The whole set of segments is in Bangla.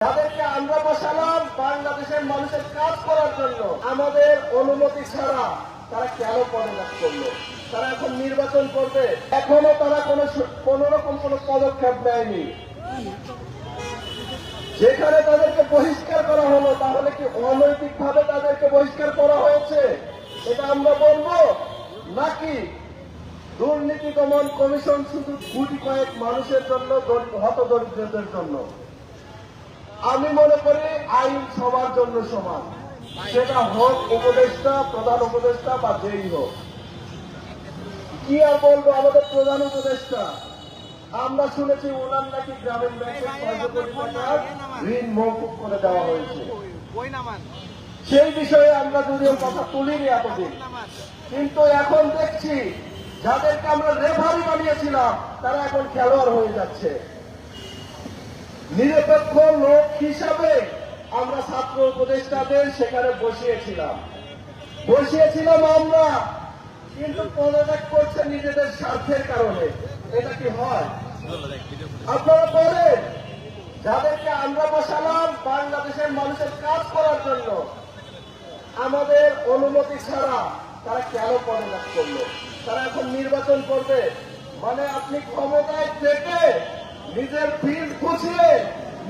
যাদেরকে আমরা বসালাম বাংলাদেশের মানুষের কাজ করার জন্য, আমাদের অনুমতি ছাড়া তারা কেন পদত্যাগ করলো? তারা এখন নির্বাচন করবে, এখনো তারা কোন রকম কোন পদক্ষেপ নেয়নি। যেখানে তাদেরকে বহিষ্কার করা হলো, তাহলে কি অনৈতিক ভাবে তাদেরকে বহিষ্কার করা হয়েছে এটা আমরা বলবো, নাকি দুর্নীতি দমন কমিশন শুধু গুটি কয়েক মানুষের জন্য, হতদরিদ্রদের জন্য? আমি মনে করি আইন সবার জন্য সমান, সেটা হোক উপদেষ্টা, প্রধান উপদেষ্টা বা যেই হোক। কি আর বলবো, আমাদের প্রধান উপদেষ্টা, আমরা শুনেছি ওনার নাকি গ্রামীণ ব্যাংকের 6 কোটি টাকার ঋণ মওকুফ করে দেওয়া হয়েছে। সেই বিষয়ে আমরা যদিও কথা তুলিনি এতদিন, কিন্তু এখন দেখছি যাদেরকে আমরা রেফারি বানিয়েছিলাম তারা এখন খেলোয়াড় হয়ে যাচ্ছে। নিরপেক্ষ লোক হিসাবে আমরা ছাত্র উপদেষ্টাদের সেখানে বসিয়েছিলাম আমরা, কিন্তু পদত্যাগ করছে নিজেদের স্বার্থের কারণে। এটা কি হয়? আপনারা বলেন, যাদেরকে আমরা বসালাম বাংলাদেশের মানুষের কাজ করার জন্য, আমাদের অনুমতি ছাড়া তারা কেন পদত্যাগ করলো? তারা এখন নির্বাচন করবে, মানে আপনি ক্ষমতায় থেকে নিজের ফিল্ড গুছিয়ে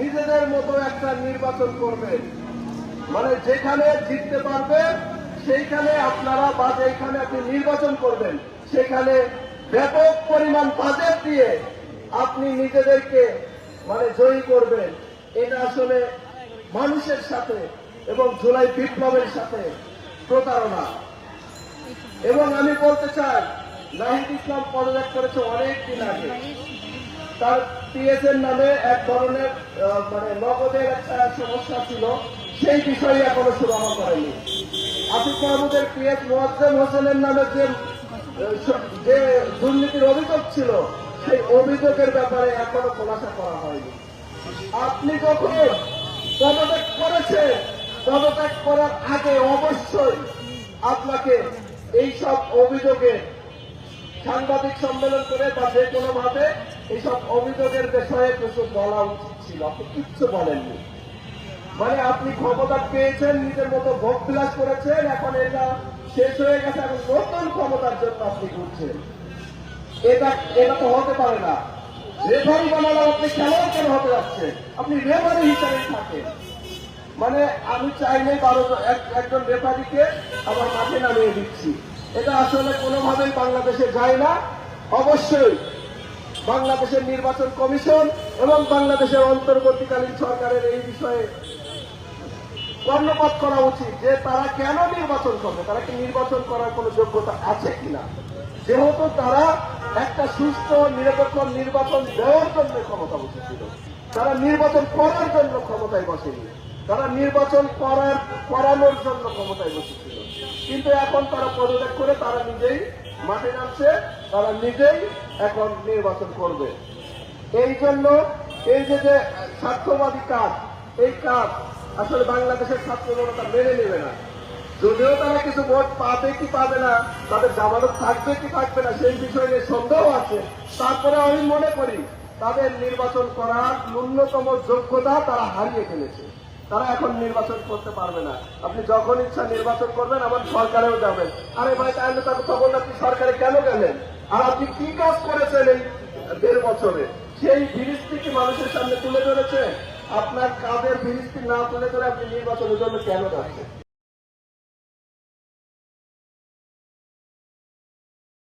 নিজেদের মতো একটা নির্বাচন করবেন, মানে যেখানে জিততে পারবেন সেইখানে আপনারা, বা যেখানে আপনি নির্বাচন করবেন সেখানে ব্যাপক পরিমাণ বাজেট দিয়ে আপনি নিজেদেরকে মানে জয়ী করবেন। এটা আসলে মানুষের সাথে এবং জুলাই বিপ্লবের সাথে প্রতারণা। এবং আমি বলতে চাই, নাহিদ ইসলাম পদত্যাগ করেছে অনেক দিন আগে। তার পিএসের নামে এক ধরনের মানে নগদের একটা সমস্যা ছিল, সেই বিষয়ে এখনো সুরাহা করেনি। আসিফ মাহমুদের পিএস মোয়াজ্জেম হোসেনের নামে যে দুর্নীতির অভিযোগ ছিল, সেই অভিযোগের ব্যাপারে এখনো খোলাসা করা হয়নি। আপনি যখন পদত্যাগ করেছেন, পদত্যাগ করার আগে অবশ্যই আপনাকে এইসব অভিযোগে সাংবাদিক সম্মেলন করে বা যে কোনো ভাবে এইসব অভিযোগের বিষয়ে কিছু বলা উচিত ছিল। আপনি কিচ্ছু বলেননি। মানে আপনি ক্ষমতা পেয়েছেন, নিজের মতো ভোগ বিলাস করেছেন, এখন এটা শেষ হয়ে গেছে, এখন নতুন ক্ষমতার জন্য আপনি ঘুরছেন। এটা তো হতে পারে না। রেফারি বানালে আপনি খেলোয়াড় কেন হতে যাচ্ছেন? আপনি রেফারি হিসাবে থাকেন। মানে আমি চাইলে একজন রেফারিকে আবার মাঠে নামিয়ে দিচ্ছি, এটা আসলে কোনোভাবেই বাংলাদেশে যায় না। অবশ্যই বাংলাদেশের নির্বাচন কমিশন এবং বাংলাদেশের অন্তর্বর্তীকালীন সরকারের এই বিষয়ে কর্ণপাত করা উচিত যে তারা কেন নির্বাচন করবে, তারা কি নির্বাচন করার কোন যোগ্যতা আছে কিনা। যেহেতু তারা একটা সুস্থ নিরপেক্ষ নির্বাচন দেওয়ার জন্য ক্ষমতা বসেছিল, তারা নির্বাচন করার জন্য ক্ষমতায় বসেনি, তারা নির্বাচন করানোর জন্য ক্ষমতায় বসেছিল। কিন্তু এখন তারা পদত্যাগ করে তারা নিজেই মাঠে নামছে, তারা নিজেই এখন নির্বাচন করবে। এই জন্য এই যে স্বার্থবাদী কাজ, এই কাজ আসলে বাংলাদেশের ছাত্র জনতা মেনে নেবে না। যদিও তারা কিছু ভোট পাবে কি পাবে না, তাদের জামানত থাকবে কি থাকবে না সেই বিষয়ে সন্দেহ আছে, তারপরে আমি মনে করি তাদের নির্বাচন করার ন্যূনতম যোগ্যতা তারা হারিয়ে ফেলেছে। তারা এখন নির্বাচন করতে পারবে না। আপনি যখন ইচ্ছা নির্বাচন করবেন, আবার সরকারেও যাবেন। আরে ভাই, তাহলে তখন আপনি সরকারে কেন গেলেন? আর আপনি কি কাজ করেছেন এই 1.5 বছরে? সেই ফিরিস্তি কি মানুষের সামনে তুলে ধরেছে? আপনার কাজের ফিরিস্তি না তুলে ধরে আপনি নির্বাচনের জন্য কেন যাচ্ছেন?